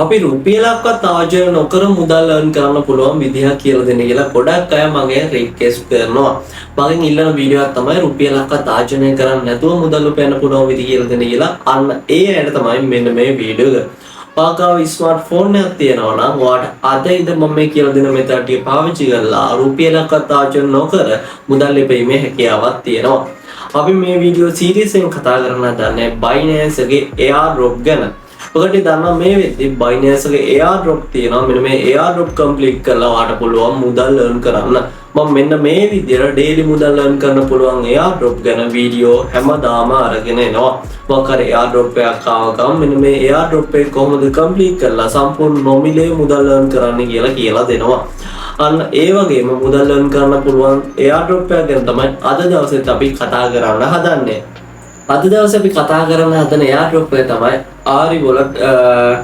අපි රුපියලක්වත් ආර්ජන නොකර මුදල් earn කරන්න පුළුවන් විදිහක් කියලා දෙන්න කියලා ගොඩක් අය මගේ රික්වෙස්ට් කරනවා. මගෙන් ඉල්ලන වීඩියෝ එකක් තමයි රුපියලක්වත් ආර්ජනය කරන්න නැතුව මුදල් උපයන්න පුළුවන් විදිහ කියලා දෙන්න කියලා. අන්න ඒ ඇයට තමයි මෙන්න මේ වීඩියෝ එක. ඔයාගාව ස්මාර්ට්ෆෝන් එකක් තියෙනවා නම් ඔයාට අද ඉඳන් මම මේ කියලා දෙන මෙතන ටික පාවිච්චි කරලා රුපියලක්වත් ආර්ජන නොකර මුදල් ලැබීමේ හැකියාවක් තියෙනවා. අපි මේ වීඩියෝ සීරීස් එකෙන් කතා කරන්න හදන්නේ Binance ගේ AirDrop ගැන. ඔකට දන්නවා මේ වෙද්දි Binance ගේ AirDrop තියෙනවා. මෙන්න මේ AirDrop කම්ප්ලීට් කරලා ඔයාට පුළුවන් මුදල් earn කරන්න. මම මෙන්න මේ විදිහට daily මුදල් earn කරන්න පුළුවන් AirDrop ගැන වීඩියෝ හැමදාම අරගෙන එනවා. මොකක් හරි AirDrop එකක් ආවකම මෙන්න මේ AirDrop එක කොහොමද කම්ප්ලීට් කරලා සම්පූර්ණ නොමිලේ මුදල් earn කරන්න කියලා දෙනවා. අන්න ඒ වගේම මුදල් earn කරන්න පුළුවන් AirDrop එක ගැන තමයි අද දවසේත් අපි කතා කරන්න හදන්නේ. අද දවසේ අපි කතා කරන්න හදන AirDrop එක තමයි Ari Wallet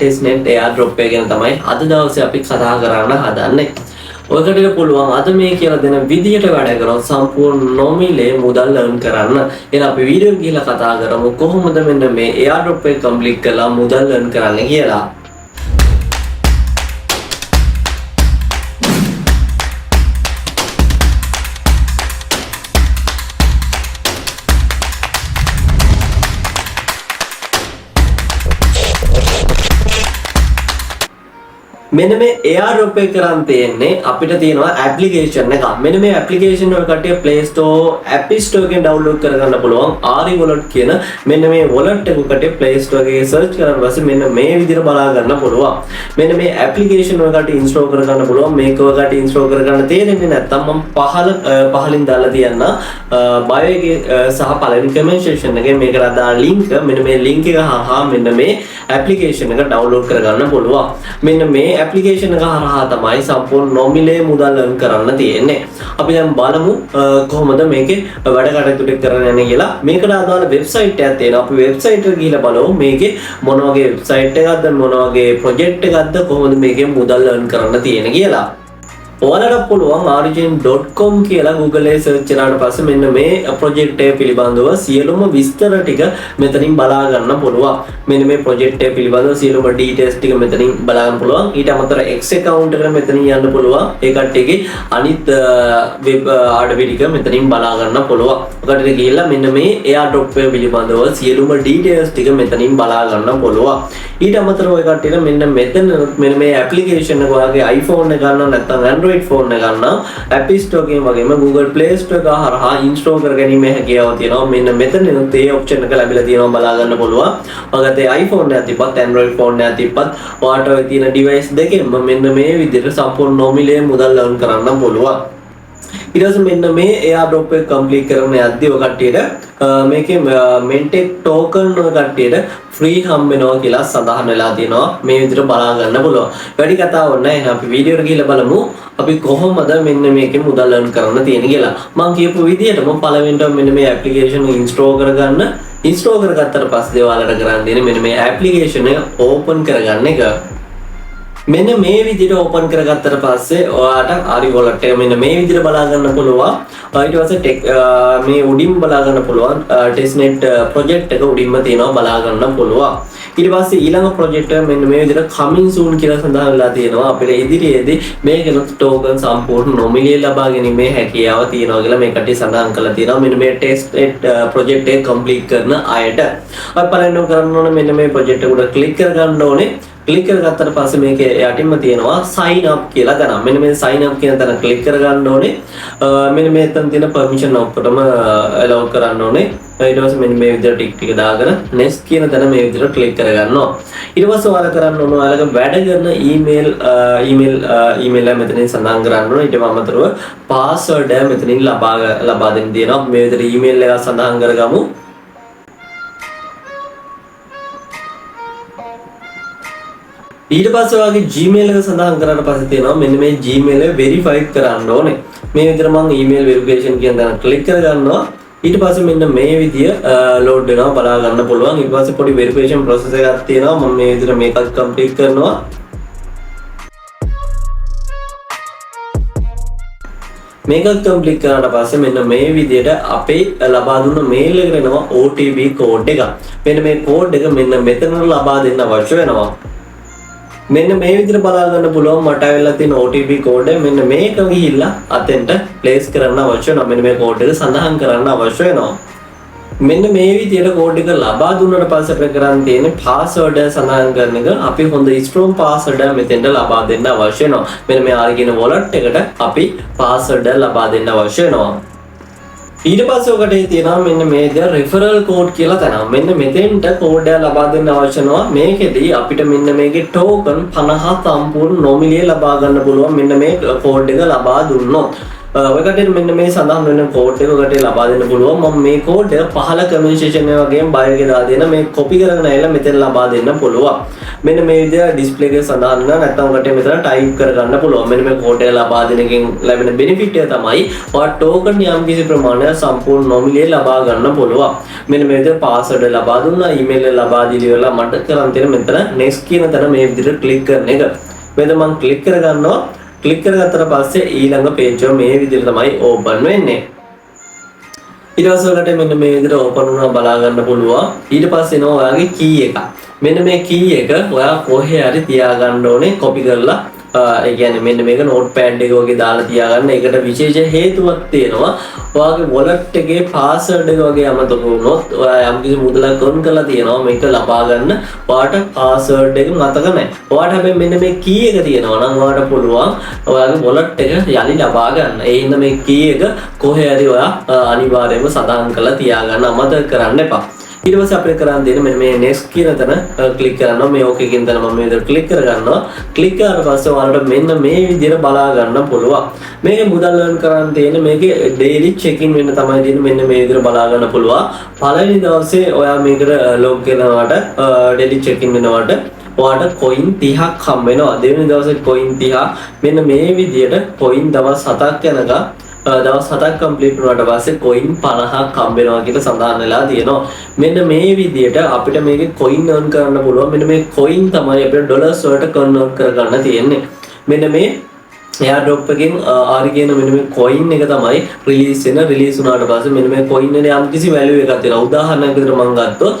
testnet AirDrop එක ගැන තමයි අද දවසේ අපි කතා කරන්න හදන්නේ. ඔයකට පුළුවන් අද මේ කියලා දෙන විදියට වැඩ කරොත් සම්පූර්ණ නොමිලේ මුදල් earn කරන්න. එහෙනම් අපි වීඩියෝ එක ගිහලා කතා කරමු කොහොමද මෙන්න මේ AirDrop එක කම්ප්ලීට් කරලා මුදල් earn කරන්න කියලා. මෙන්න මේ AirDrop එක කරන් තියෙන්නේ අපිට තියෙනවා ඇප්ලිකේෂන් එකක්. මෙන්න මේ ඇප්ලිකේෂන් එක කට්ටිය Play Store, App Store එකෙන් ඩවුන්ලෝඩ් කරගන්න පුළුවන්. Ari Wallet කියන මෙන්න මේ wallet එක කට්ටිය Play Store එකේ සර්ච් කරලා පස්සේ මෙන්න මේ විදිහට බලා ගන්න පුළුවන්. මෙන්න මේ ඇප්ලිකේෂන් එක කට්ටිය ඉන්ස්ටෝල් කරගන්න පුළුවන්. මේක ඔයගට ඉන්ස්ටෝල් කරගන්න තේරෙන්නේ නැත්නම් මම පහලින් දාලා තියන්න bio එකේ සහ පළවෙනි comment section එකේ මේකට දාන link මෙන්න මේ link එක හරහා මෙන්න මේ ඇප්ලිකේෂන් එක ඩවුන්ලෝඩ් කරගන්න පුළුවන්. මෙන්න මේ ඇප්ලිකේෂන් එක හරහා තමයි සම්පූර්ණ නොමිලේ මුදල් earn කරන්න තියෙන්නේ. අපි දැන් බලමු කොහොමද මේකේ වැඩ කටයුතු ටික කරන්න යන්නේ කියලා. මේකට අදාළ වෙබ්සයිට් එකක් තියෙනවා. අපි වෙබ්සයිට් එකට ගිහිල්ලා බලමු මේකේ මොන වගේ වෙබ්සයිට් එකක්ද මොන වගේ ප්‍රොජෙක්ට් එකක්ද කොහොමද මේකෙන් මුදල් earn කරන්න තියෙන්නේ කියලා. ඔයාලට පුළුවන් origin.com කියලා Google එකේ සර්ච් කරාට පස්සේ මෙන්න මේ ප්‍රොජෙක්ට් එක පිළිබඳව සියලුම විස්තර ටික මෙතනින් බලා ගන්න පුළුවන්. මෙන්න මේ ප්‍රොජෙක්ට් එක පිළිබඳව සියලුම ඩීටේල්ස් ටික මෙතනින් බලා ගන්න පුළුවන්. ඊට අමතරව X account එකට මෙතනින් යන්න පුළුවන්. ඒ කට්ටියගේ අනිත් වෙබ් ආඩවි ටික මෙතනින් බලා ගන්න පුළුවන්. ඔකට ගිහිල්ලා මෙන්න මේ AirDrop එක පිළිබඳව සියලුම ඩීටේල්ස් ටික මෙතනින් බලා ගන්න පුළුවන්. ඊට අමතරව ඔය කට්ටියට මෙන්න මෙන්න මේ ඇප්ලිකේෂන් එක ඔයාගේ iPhone එක ගන්න නැත්නම් Android ෆෝන් එක ගන්න App Store එකෙන් වගේම Google Play Store එක හරහා ඉන්ස්ටෝල් කරගැනීමේ හැකියාව තියෙනවා. මෙන්න මෙතනිනුත් ඒ ඔප්ෂන් එක ලැබිලා තියෙනවා බලා ගන්න පුළුවන්. ඔයගොල්ලෝ iPhone එකක් තිබ්බත් Android phone එකක් තිබ්බත් ඔයාට ඔය තියෙන device දෙකෙන්ම මෙන්න මේ විදිහට සම්පූර්ණ නොමිලේ මුදල් earn කරන්න පුළුවන්. ඊට පස්සේ මෙන්න මේ AirDrop එක කම්ප්ලීට් කරන යද්දී ඔය කට්ටියට මේකේ Mentec token ඔය කට්ටියට free හම්බ වෙනවා කියලා සඳහන් වෙලා තියෙනවා. මේ විදිහට බලා ගන්න පුළුවන්. වැඩි කතාවක් නැහැ. එහෙනම් අපි වීඩියෝ එකට ගිහලා බලමු අපි කොහොමද මෙන්න මේකෙන් මුදල් earn කරන්න තියෙන්නේ කියලා. මම කියපු විදිහටම පළවෙනිට මෙන්න මේ ඇප්ලිකේෂන් එක ඉන්ස්ටෝල් කරගන්න. ඉන්ස්ටෝල් කරගත්තට පස්සේ ඔයාලට කරන්න තියෙන්නේ මෙන්න මේ ඇප්ලිකේෂන් එක ඕපන් කරගන්න එක. මෙන්න මේ විදිහට ඕපන් කරගත්තට පස්සේ ඔයාට Ari Wallet එක මෙන්න මේ විදිහට බලා ගන්න පුළුවන්. ඊට පස්සේ මේ උඩින් බලා ගන්න පුළුවන් testnet project එක උඩින්ම තියෙනවා බලා ගන්න පුළුවන්. ඊට පස්සේ ඊළඟ project එක මෙන්න මේ විදිහට coming soon කියලා සඳහන් වෙලා තියෙනවා. අපිට ඉදිරියේදී මේකෙනුත් token සම්පූර්ණ නොමිලේ ලබා ගැනීමේ හැකියාව තියෙනවා කියලා මේකට සඳහන් කරලා තියෙනවා. මෙන්න මේ testnet project එක complete කරන අයට අපි පළවෙනිම කරන්න ඕනේ මෙන්න මේ project එක උඩ click කරගන්න ඕනේ. ක්ලික් කරගත්තට පස්සේ මේකේ යටින්ම තියෙනවා sign up කියලා ගන්න. මෙන්න මේ sign up කියන තැන ක්ලික් කරගන්න ඕනේ. මෙන්න මෙතන තියෙන permission ඔක්කොටම allow කරන්න ඕනේ. ඊට පස්සේ මෙන්න මේ විදිහට ටික දාගෙන next කියන තැන මේ විදිහට ක්ලික් කරගන්නවා. ඊට පස්සේ ඔයාලා කරන්න ඕන ඔයාලගේ වැඩ කරන email එක මෙතනින් සඳහන් කරන්න ඕනේ. ඊට අමතරව password එක මෙතනින් ලබා දෙන්න තියෙනවා. මේ විදිහට email එක සඳහන් කරගමු. ඊට පස්සේ ඔයාගේ Gmail එක සඳහන් කරාට පස්සේ තියෙනවා මෙන්න මේ Gmail එක verify කරන්න ඕනේ. මේ විදිහට මම email verification කියන දා ක්ලික් කරගන්නවා. ඊට පස්සේ මෙන්න මේ විදිය load වෙනවා බලා ගන්න පුළුවන්. ඊට පස්සේ පොඩි verification process එකක් තියෙනවා. මම මේ විදිහට මේකත් complete කරනවා. මේකත් complete කරාට පස්සේ මෙන්න මේ විදිහට අපේ ලබා දුන්න mail එකට එනවා OTP code එක. මෙන්න මේ code එක මෙන්න මෙතන ලබා දෙන්න අවශ්‍ය වෙනවා. මෙන්න මේ විදිහට බලා ගන්න පුළුවන් මට ඇවිල්ලා තියෙන OTP කෝඩ් එක මෙන්න මේක ගිහිල්ලා අතෙන්ට ප්ලේස් කරන්න අවශ්‍ය වෙනවා. මෙන්න මේ කෝඩ් එක සඳහන් කරන්න අවශ්‍ය වෙනවා. මෙන්න මේ විදිහට කෝඩ් එක ලබා දුන්නාට පස්සේ අපිට කරන්න තියෙන්නේ පාස්වර්ඩ් සඳහන් කරන එක. අපි හොඳ ස්ට්‍රෝං පාස්වර්ඩ් මෙතෙන්ට ලබා දෙන්න අවශ්‍ය වෙනවා. මෙන්න මේ ආරි කියන වොලට් එකට අපි පාස්වර්ඩ් ලබා දෙන්න අවශ්‍ය වෙනවා. ඊට පස්සේ ඔකට තියෙනවා මෙන්න මේ දේ රෙෆරල් කෝඩ් කියලා තැන. මෙන්න මෙතෙන්ට කෝඩ් එක ලබා දෙන්න අවශ්‍ය වෙනවා. මේකෙදී අපිට මෙන්න මේකේ ටෝකන් 50 සම්පූර්ණ නොමිලිය ලබා ගන්න පුළුවන්. මෙන්න මේ කෝඩ් එක ලබා දුන්නොත් ඔයකට මෙන්න මේ සඳහන් වෙන කෝඩ් එක ඔකට ලබා දෙන්න පුළුවන්. මම මේ කෝඩ් එක පහල කමෙන්ට් සෙක්ෂන් එක වගේම බයෝ එකේ දාලා දෙන මේ කොපි කරගෙන ඇවිල්ලා මෙතන ලබා දෙන්න පුළුවන්. මෙන්න මේ විදිහට ඩිස්ප්ලේ එකේ සඳහන් වෙනවා. නැත්නම් ඔකට මෙතන ටයිප් කර ගන්න පුළුවන්. මෙන්න මේ කෝඩ් එක ලබා දෙන එකෙන් ලැබෙන බෙනිෆිට් එක තමයි ඔයාලා ටෝකන් යම් කිසි ප්‍රමාණයක් සම්පූර්ණ නොමිලිය ලබා ගන්න පුළුවන්. මෙන්න මේ විදිහට පාස්වර්ඩ් ලබා දුන්නා, ඊමේල් එක ලබා දීලා මට කරන් තියෙන මෙතන next කියන තැන මේ විදිහට ක්ලික් කරන එක. මෙතන මම ක්ලික් කර ගන්නවා. ක්ලික් කරගත්තට පස්සේ ඊළඟ පේජ් එක මේ විදිහට තමයි ඕපන් වෙන්නේ. ඊට පස්සේ ඔයාලට මෙන්න මේ විදිහට ඕපන් වුණා බලා ගන්න පුළුවන්. ඊට පස්සේ එනවා ඔයාගේ කී එක. මෙන්න මේ කී එක ඔයා කොහේ හරි තියාගන්න ඕනේ කොපි කරලා. ඒ කියන්නේ මෙන්න මේක නෝට්පෑඩ් එක වගේ දාලා තියාගන්න. ඒකට විශේෂ හේතුවක් තියෙනවා. ඔයාගේ වොලට් එකේ පාස්වර්ඩ් එක වගේ අමතක වුණොත් ඔයා යම් කිසි මුදලක් earn කරලා තියෙනවා මේක ලබා ගන්න. ඔයාට පාස්වර්ඩ් එක මතක නැහැ. ඔයාට හැබැයි මෙන්න මේ කී එක තියෙනවා නම් ඔයාට පුළුවන් ඔයාගේ වොලට් එක යලි ලබා ගන්න. ඒ හින්දා මේ කී එක කොහේ හරි ඔයා අනිවාර්යයෙන්ම සඳහන් කරලා තියාගන්න අමතක කරන්න එපා. ඊට පස්සේ අපිට කරන්න දෙන්නේ මෙන්න මේ next කියන තැන ක්ලික් කරනවා. මේ ඕකේ කියන තැන මම මේ විදිහට ක්ලික් කරගන්නවා. ක්ලික් කරාට පස්සේ ඔයාලට මෙන්න මේ විදිහට බලා ගන්න පුළුවන්. මේකේ මුදල් earn කරන්න තියෙන්නේ මේකේ daily check-in වෙන්න තමයි දෙන්නේ. මෙන්න මේ විදිහට බලා ගන්න පුළුවන්. පළවෙනි දවසේ ඔයා මේකට log වෙනවට daily check-in වෙනවට ඔයාට coin 30ක් හම්බ වෙනවා. දෙවෙනි දවසේ coin 30. මෙන්න මේ විදිහට coin දවස් 7ක් යනකම් දවස් 7ක් කම්ප්ලීට් වුණාට පස්සේ coin 50ක් හම්බ වෙනවා කියලා සඳහන් වෙලා තියෙනවා. මෙන්න මේ විදිහට අපිට මේකේ coin earn කරන්න පුළුවන්. මෙන්න මේ coin තමයි අපිට dollars වලට convert කරගන්න තියෙන්නේ. මෙන්න මේ airdrop එකෙන් ආරි කියන මෙන්න මේ coin එක තමයි release වුණාට පස්සේ මෙන්න මේ coin එකේ යම් කිසි value එකක් තියෙනවා. උදාහරණයක් විදිහට මම ගත්තොත්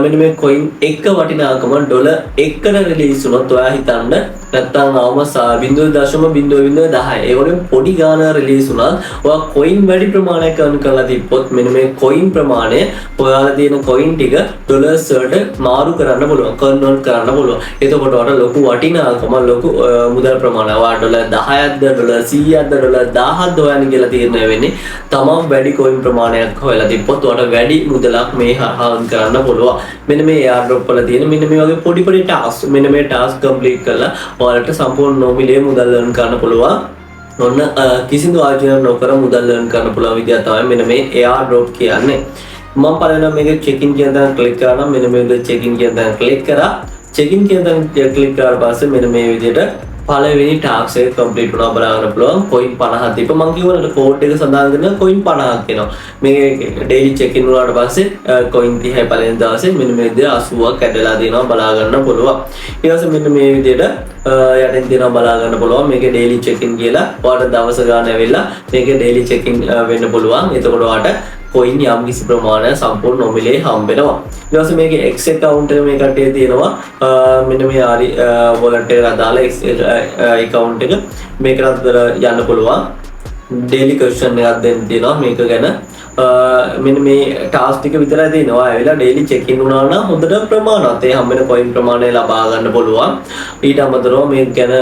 මෙන්න මේ coin එක වටිනාකම $1 කට රිලීස් වුණොත් ඔයා හිතන්න නැත්තම් අවම 0.0.10 ඒ වගේ පොඩි ගාන රිලීස් වුණත් ඔයා coin වැඩි ප්‍රමාණයක් earn කරලා තිබ්බොත් මෙන්න මේ coin ප්‍රමාණය ඔයාලා තියෙන coin ටික dollars වලට මාරු කරන්න පුළුවන්, convert කරන්න පුළුවන්. එතකොට ඔයාලට ලොකු වටිනාකම ලොකු මුදල් ප්‍රමාණයක් ඔයාලට $10ක්ද $100ක්ද $1000ක්ද හොයන්න කියලා තීරණය වෙන්නේ. තමන් වැඩි coin ප්‍රමාණයක් හොයලා තිබ්බොත් ඔයාලට වැඩි මුදලක් මේ හරහා earn කරන්න පුළුවන්. මෙන්න මේ airdrop වල තියෙන මෙන්න මේ වගේ පොඩි task මෙන්න මේ task complete කරලා ඔයාලට සම්පූර්ණ නොමිලේ මුදල් earn කරන්න පුළුවන්. ඔන්න කිසිදු ආයෝජනයක් නොකර මුදල් earn කරන්න පුළුවන් විදිය තමයි මෙන්න මේ airdrop කියන්නේ. මම පළවෙනිම මේක check in කියන තැන click කරනවා. මෙන්න මේ විදිහට check in කියන තැන click කරා. check in කියන තැන click කරාට පස්සේ මෙන්න මේ විදිහට පළවෙනි ටාස්ක් එක කම්ප්ලීට් වුණා බලා ගන්න පුළුවන්. coin 50ක් දීප මම කියවනේ කෝඩ් එක සඳහන් කරන coin 50ක් එනවා. මේක daily check in වුණාට පස්සේ coin 30යි පළවෙනි දවසේ මෙන්න මේ විදිහට 80ක් ඇදලා දෙනවා බලා ගන්න පුළුවන්. ඊට පස්සේ මෙන්න මේ විදිහට යටින් දෙනවා බලා ගන්න පුළුවන්. මේකේ daily check in කියලා ඔයාලට දවස ගන්න ඇවිල්ලා මේකේ daily check in වෙන්න පුළුවන්. එතකොට ඔයාලට coin යම් කිසි ප්‍රමාණයක් සම්පූර්ණ නොමිලේ හම්බ වෙනවා. ඊට පස්සේ මේකේ X account එක මේ කටේ තියෙනවා. මෙන්න මේ ආරි wallet එකට දාලා X account එක මේකට යන්න පුළුවන්. daily question එකක් දෙන්න තියෙනවා මේක ගැන. මෙන්න මේ ටාස්ක් ටික විතරයි දෙනවා. ඇවිල්ලා daily check in වුණා නම් හොඳට ප්‍රමාණවත් ඒ හම්බෙන coin ප්‍රමාණය ලබා ගන්න පුළුවන්. ඊට අමතරව මේක ගැන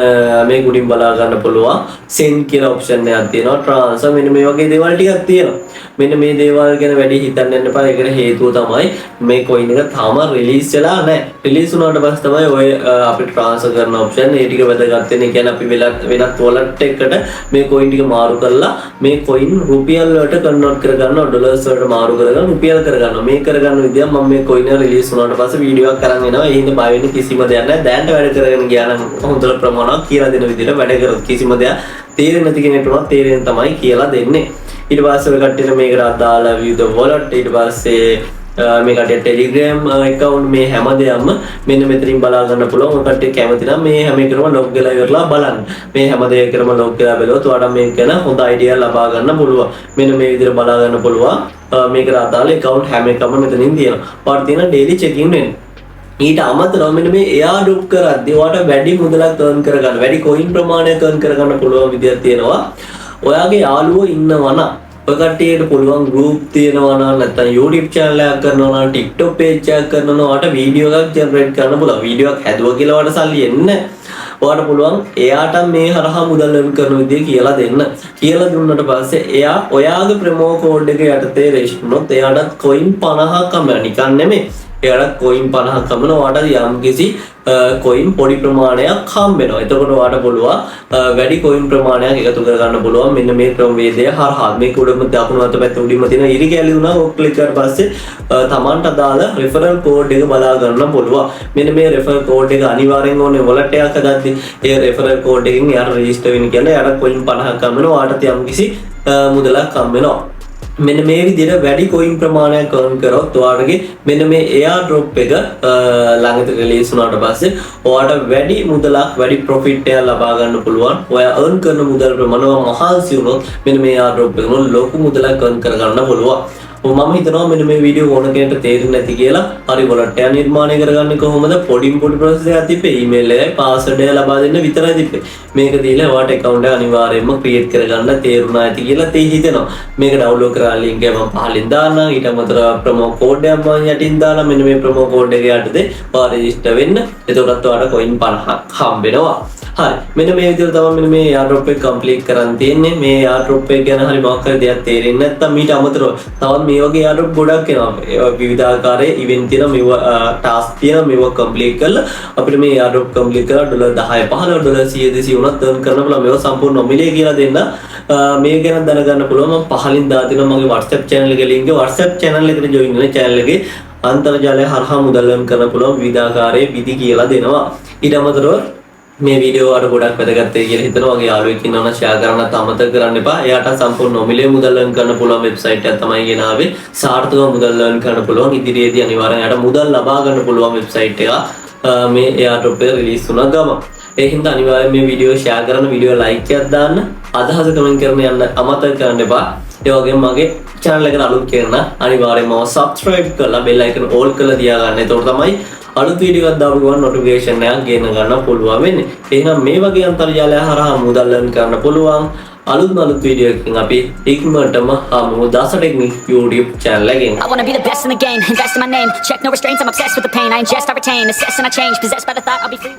මේ උඩින් බලා ගන්න පුළුවන්. send කියලා option එකක් තියෙනවා. transfer මෙන්න මේ වගේ දේවල් ටිකක් තියෙනවා. මෙන්න මේ දේවල් ගැන වැඩි හිතන්න යන්න එපා. ඒකට හේතුව තමයි මේ coin එක තාම release වෙලා නැහැ. release වුණාට පස්සේ තමයි ඔය අපිට transfer කරන option ඒ ටික වැදගත් වෙන්නේ. කියන්නේ අපි වෙනත් wallet එකකට මේ coin ටික මාරු කරලා මේ coin රුපියල් වලට convert කරගන්න ඩොලර්ස් වලට මාරු කරගෙන රුපියල් කරගන්නවා. මේ කරගන්න විදිය මම මේ coin එක release වුණාට පස්සේ වීඩියෝ එකක් අරන් එනවා. ඒ හින්දා බය වෙන්න කිසිම දෙයක් නැහැ. දැනට වැඩ කරගෙන ගියා නම් හොඳට ප්‍රමාණයක් කියලා දෙන විදියට වැඩ කරොත් කිසිම දෙයක් තේරෙන්නේ නැති කෙනෙක්ට උනත් තේරෙන තමයි කියලා දෙන්නේ. ඊට පස්සේ ඔය කට්ටියට මේකට අදාළ view the wallet ඊට පස්සේ මේ කට්ටිය Telegram account මේ හැම දෙයක්ම මෙන්න මෙතනින් බලා ගන්න පුළුවන්. ඔය කට්ටිය කැමති නම් මේ හැම එකකම log වෙලා ඉවරලා බලන්න. මේ හැම දෙයකම log වෙලා බලුවොත් ඔයාලට මේක ගැන හොඳ idea ලබා ගන්න පුළුවන්. මෙන්න මේ විදිහට බලා ගන්න පුළුවන්. මේකට අදාළ account හැම එකම මෙතනින් තියෙනවා. ඔයාලට තියෙන daily check-in වෙන්න. ඊට අමතරව මෙන්න මේ airdrop කරද්දී ඔයාලට වැඩි මුදලක් earn කරගන්න, වැඩි coin ප්‍රමාණයක් earn කරගන්න පුළුවන් විදියක් තියෙනවා. ඔයාගේ යාළුවෝ ඉන්නවා නම් ඔය කට්ටියට පුළුවන් group තියෙනවා නම් නැත්නම් YouTube channel එකක් කරනවා නම් TikTok page එකක් කරනවා නම් ඔයාලට වීඩියෝ එකක් generate කරන්න පුළුවන්. වීඩියෝ එකක් හැදුවා කියලා ඔයාලට සල්ලි එන්නේ ඔයාලට පුළුවන් එයාට මේ හරහා මුදල් earn කරන විදිය කියලා දෙන්න. කියලා දුන්නට පස්සේ එයා ඔයාගේ ප්‍රොමෝ කෝඩ් එක යටතේ රෙජිස්ටර් වුණොත් එයාට coin 50ක් හම්බෙනවා. නිකන් නෙමෙයි. එයාට coin 50ක් හම්බෙනවා. ඔයාට යම්කිසි coin පොඩි ප්‍රමාණයක් හම්බෙනවා. එතකොට ඔයාට පුළුවන් වැඩි coin ප්‍රමාණයක් එකතු කරගන්න පුළුවන් මෙන්න මේ ක්‍රමවේදය හරහා. මේක උඩම දකුණු අත පැත්තේ උඩින්ම තියෙන ඉරි කැලි උනා ඔක් ක්ලික් කරලා පස්සේ තමන්ට අදාළ referral code එක බලා ගන්න පුළුවන්. මෙන්න මේ referral code එක අනිවාර්යෙන් ඕනේ wallet එකක් හදද්දී ඒ referral code එකෙන් එයාට register වෙන්න කියන්නේ එයාට coin 50ක් හම්බෙනවා. ඔයාට යම්කිසි මුදලක් හම්බෙනවා. මෙන්න මේ විදිහට වැඩි coin ප්‍රමාණයක් earn කරොත් ඔයාලගේ මෙන්න මේ airdrop එක ළඟට release වුණාට පස්සේ ඔයාලට වැඩි මුදලක් වැඩි profit එකක් ලබා ගන්න පුළුවන්. ඔයා earn කරන මුදල් ප්‍රමාණය මහන්සි වුණොත් මෙන්න මේ airdrop එකෙන් ලොකු මුදලක් earn කරගන්න පුළුවන්. මම හිතනවා මෙන්න මේ වීඩියෝ ඕන කෙනෙක්ට තේරෙන්නේ නැති කියලා. හරි wallet එක නිර්මාණය කරගන්නේ කොහොමද? පොඩි process එකක් තිබ්බේ. email එකයි password එක ලබා දෙන්න විතරයි තිබ්බේ. මේක දීලා ඔයාට account එක අනිවාර්යයෙන්ම create කරගන්න තේරුණා ඇති කියලා හිතෙනවා. මේක download කරලා link එක මම පහලින් දාන්නම්. ඊට අමතරව promo code එකක් මම යටින් දාලා මෙන්න මේ promo code එක යටතේ ඔයා register වෙන්න. එතකොටත් ඔයාට coin 50ක් හම්බෙනවා. හරි මෙන්න මේ විදිහට තමයි මෙන්න මේ airdrop එක complete කරන් තියෙන්නේ. මේ airdrop එක ගැන හරි මොකක් හරි දෙයක් තේරෙන්නේ නැත්නම් ඊට අමතරව තවත් මේ වගේ airdrop ගොඩක් එනවා. ඒවා විවිධාකාරයේ event තියෙනවා, මේවා task තියෙනවා, මේවා complete කරලා අපිට මේ airdrop complete කරලා $10 15 $100 200 උනත් earn කරන්න පුළුවන්. මේවා සම්පූර්ණ නොමිලේ කියලා දෙන්න. මේ ගැන දැනගන්න පුළුවන් මම පහලින් දාලා තියෙනවා මගේ WhatsApp channel එකේ link එක. WhatsApp channel එකට join වෙන්න channel එකේ අන්තර්ජාලය හරහා මුදල් earn කරන්න පුළුවන් විවිධාකාරයේ විදි කියලා දෙනවා. ඊට අමතරව මේ වීඩියෝ වල ගොඩක් වැදගත් වෙයි කියලා හිතනවා. වගේ යාළුවෙක් ඉන්නවා නම් share කරන්නත් අමතක කරන්න එපා. එයාට සම්පූර්ණ නොමිලේ මුදල් earn කරන්න පුළුවන් වෙබ්සයිට් එකක් තමයි ගෙනාවේ. සාර්ථකව මුදල් earn කරන්න පුළුවන්. ඉදිරියේදී අනිවාර්යෙන් එයාට මුදල් ලබා ගන්න පුළුවන් වෙබ්සයිට් එක මේ airdrop එක රිලීස් වුණා ගම. ඒ හින්දා අනිවාර්යෙන් මේ වීඩියෝ share කරන්න, වීඩියෝ like එකක් දාන්න, අදහස කමෙන්ට් කරන්න යන්න අමතක කරන්න එපා. ඒ වගේම මගේ channel එකට අලුත් කෙනෙක් නම් අනිවාර්යෙන්ම subscribe කරලා bell icon all කරලා තියාගන්න. එතකොට තමයි අලුත් වීඩියෝ එකක් දාපු ගමන් notification එකක් ගෙන ගන්න පුළුවන් වෙන්නේ. එහෙනම් මේ වගේ අන්තර්ජාලය හරහා මුදල් earn කරන්න පුළුවන් අලුත් වීඩියෝ එකකින් අපි ඉක්මනටම හමු Dasa Technique YouTube channel එකෙන්. I wanna be the best in the game, invest in my name, check no restraints, I'm obsessed with the pain, I ingest, I retain, assess and I change, possessed by the thought I'll be free.